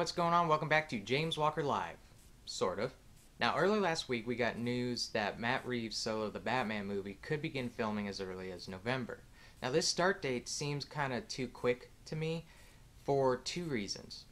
what's going on? Welcome back to James Walker Live. Sort of. Now, early last week we got news that Matt Reeve's solo The Batman movie could begin filming as early as November. Now, this start date seems kind of too quick to me for two reasons.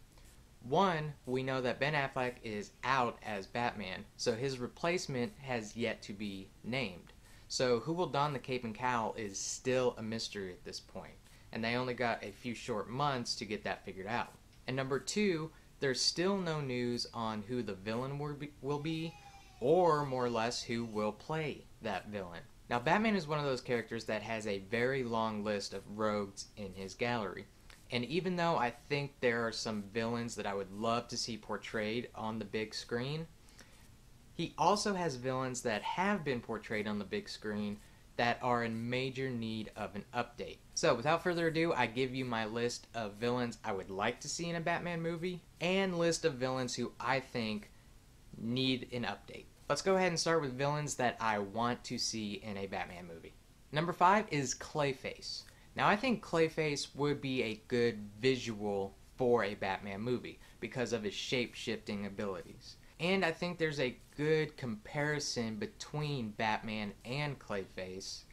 One, we know that Ben Affleck is out as Batman, so his replacement has yet to be named. So who will don the cape and cowl is still a mystery at this point, and they only got a few short months to get that figured out. And number two, there's still no news on who the villain will be, or more or less who will play that villain. Now, Batman is one of those characters that has a very long list of rogues in his gallery. And even though I think there are some villains that I would love to see portrayed on the big screen, he also has villains that have been portrayed on the big screen that are in major need of an update. So without further ado, I give you my list of villains I would like to see in a Batman movie, and list of villains who I think need an update. Let's go ahead and start with villains that I want to see in a Batman movie. Number 5 is Clayface. Now, I think Clayface would be a good visual for a Batman movie because of his shape-shifting abilities. And I think there's a good comparison between Batman and Clayface,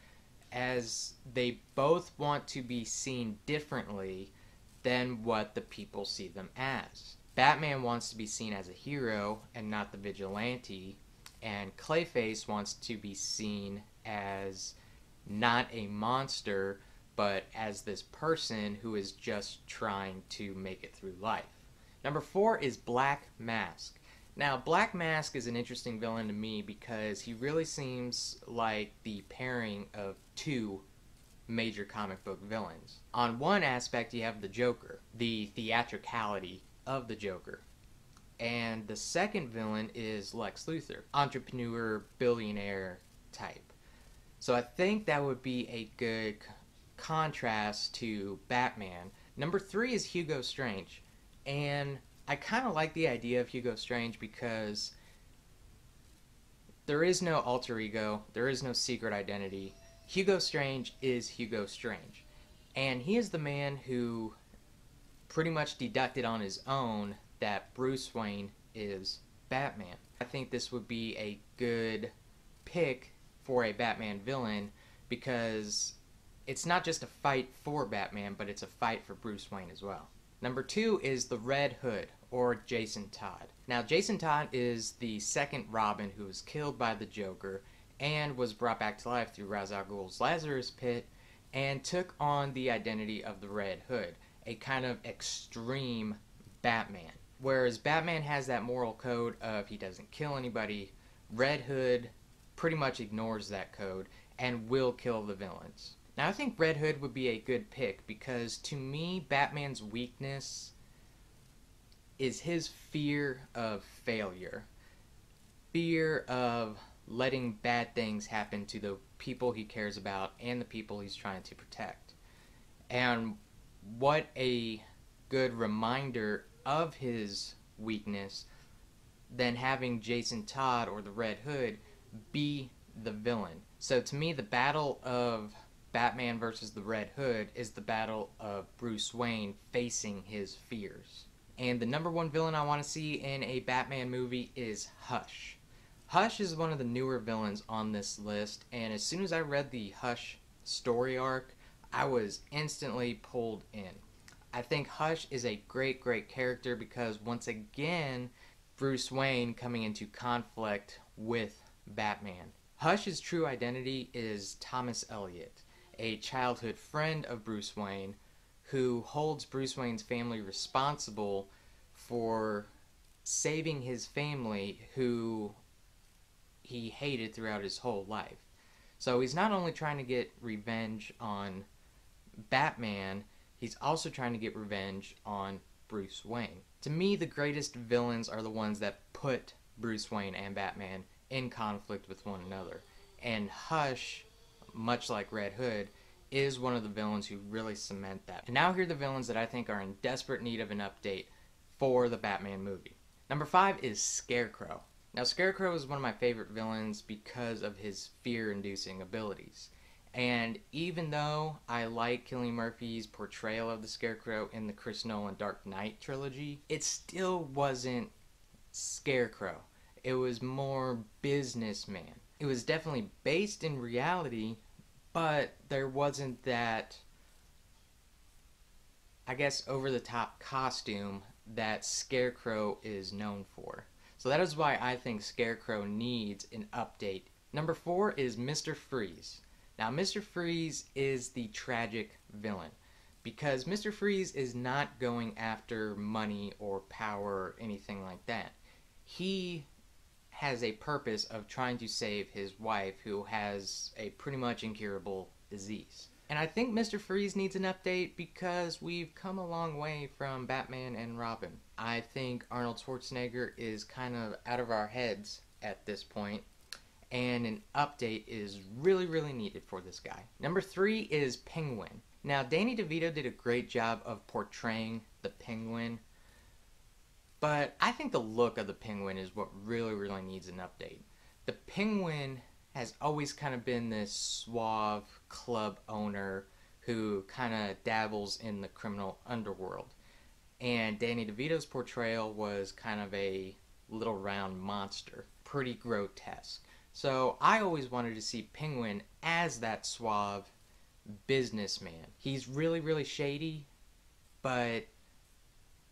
as they both want to be seen differently than what the people see them as. Batman wants to be seen as a hero and not the vigilante, and Clayface wants to be seen as not a monster, but as this person who is just trying to make it through life. Number 4 is Black Mask. Now, Black Mask is an interesting villain to me because he really seems like the pairing of two major comic book villains. On one aspect, you have the Joker, the theatricality of the Joker. And the second villain is Lex Luthor, entrepreneur, billionaire type. So I think that would be a good contrast to Batman. Number 3 is Hugo Strange, and I kind of like the idea of Hugo Strange because there is no alter ego, there is no secret identity. Hugo Strange is Hugo Strange, and he is the man who pretty much deducted on his own that Bruce Wayne is Batman. I think this would be a good pick for a Batman villain because it's not just a fight for Batman, but it's a fight for Bruce Wayne as well. Number 2 is the Red Hood, or Jason Todd. Now, Jason Todd is the second Robin who was killed by the Joker and was brought back to life through Ra's al Ghul's Lazarus Pit and took on the identity of the Red Hood, a kind of extreme Batman. Whereas Batman has that moral code of he doesn't kill anybody, Red Hood pretty much ignores that code and will kill the villains. Now, I think Red Hood would be a good pick because, to me, Batman's weakness is his fear of failure. Fear of letting bad things happen to the people he cares about and the people he's trying to protect. And what a good reminder of his weakness than having Jason Todd, or the Red Hood, be the villain. So to me, the battle of Batman versus the Red Hood is the battle of Bruce Wayne facing his fears. And the number 1 villain I want to see in a Batman movie is Hush. Hush is one of the newer villains on this list, and as soon as I read the Hush story arc, I was instantly pulled in. I think Hush is a great character because, once again, Bruce Wayne coming into conflict with Batman. Hush's true identity is Thomas Elliot, a childhood friend of Bruce Wayne who holds Bruce Wayne's family responsible for saving his family, who he hated throughout his whole life. So he's not only trying to get revenge on Batman, he's also trying to get revenge on Bruce Wayne. To me, the greatest villains are the ones that put Bruce Wayne and Batman in conflict with one another. And Hush, much like Red Hood, is one of the villains who really cement that. And now here are the villains that I think are in desperate need of an update for the Batman movie. Number 5 is Scarecrow. Now, Scarecrow is one of my favorite villains because of his fear-inducing abilities. And even though I like Cillian Murphy's portrayal of the Scarecrow in the Chris Nolan Dark Knight trilogy, it still wasn't Scarecrow. It was more businessman. It was definitely based in reality, but there wasn't that, I guess, over-the-top costume that Scarecrow is known for. So that is why I think Scarecrow needs an update. Number 4 is Mr. Freeze. Now, Mr. Freeze is the tragic villain, because Mr. Freeze is not going after money or power or anything like that. He has a purpose of trying to save his wife, who has a pretty much incurable disease. And I think Mr. Freeze needs an update because we've come a long way from Batman and Robin. I think Arnold Schwarzenegger is kind of out of our heads at this point, and an update is really needed for this guy. Number 3 is Penguin. Now, Danny DeVito did a great job of portraying the Penguin, but I think the look of the Penguin is what really needs an update. The Penguin has always kind of been this suave club owner who kind of dabbles in the criminal underworld. And Danny DeVito's portrayal was kind of a little round monster, pretty grotesque. So I always wanted to see Penguin as that suave businessman. He's really shady, but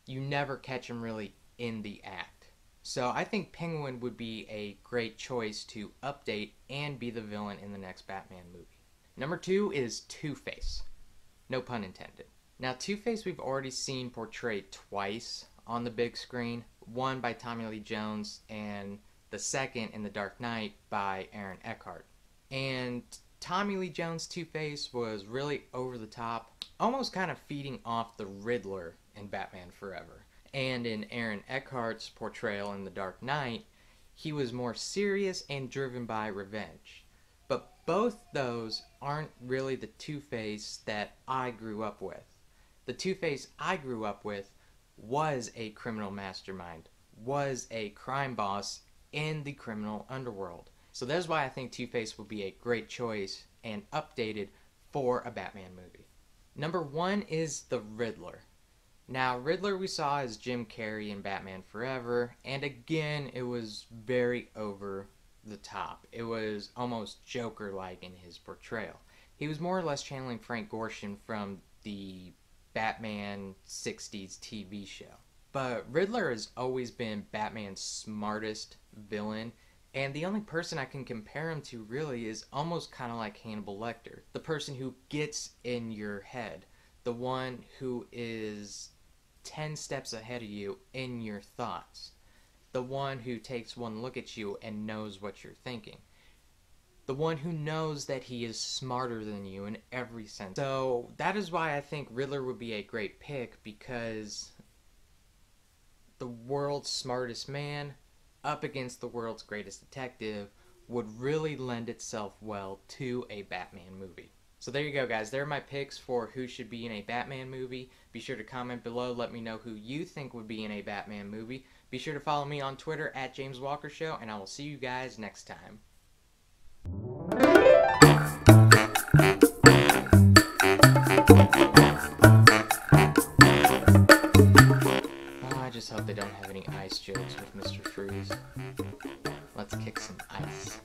you never catch him really in the act. So I think Penguin would be a great choice to update and be the villain in the next Batman movie. Number 2 is Two-Face. No pun intended. Now, Two-Face we've already seen portrayed twice on the big screen. One by Tommy Lee Jones, and the second in The Dark Knight by Aaron Eckhart. And Tommy Lee Jones' Two-Face was really over the top, almost kind of feeding off the Riddler in Batman Forever. And in Aaron Eckhart's portrayal in The Dark Knight, he was more serious and driven by revenge. But both those aren't really the Two-Face that I grew up with. The Two-Face I grew up with was a criminal mastermind, was a crime boss in the criminal underworld. So that's why I think Two-Face will be a great choice and updated for a Batman movie. Number 1 is the Riddler. Now, Riddler we saw as Jim Carrey in Batman Forever, and again, it was very over the top. It was almost Joker-like in his portrayal. He was more or less channeling Frank Gorshin from the Batman 60s TV show. But Riddler has always been Batman's smartest villain, and the only person I can compare him to really is almost kind of like Hannibal Lecter. The person who gets in your head. The one who is 10 steps ahead of you in your thoughts. The one who takes one look at you and knows what you're thinking. The one who knows that he is smarter than you in every sense. So that is why I think Riddler would be a great pick, because the world's smartest man up against the world's greatest detective would really lend itself well to a Batman movie. So there you go, guys. There are my picks for who should be in a Batman movie. Be sure to comment below. Let me know who you think would be in a Batman movie. Be sure to follow me on Twitter at James Walker Show, and I will see you guys next time. Oh, I just hope they don't have any ice jokes with Mr. Freeze. Let's kick some ice.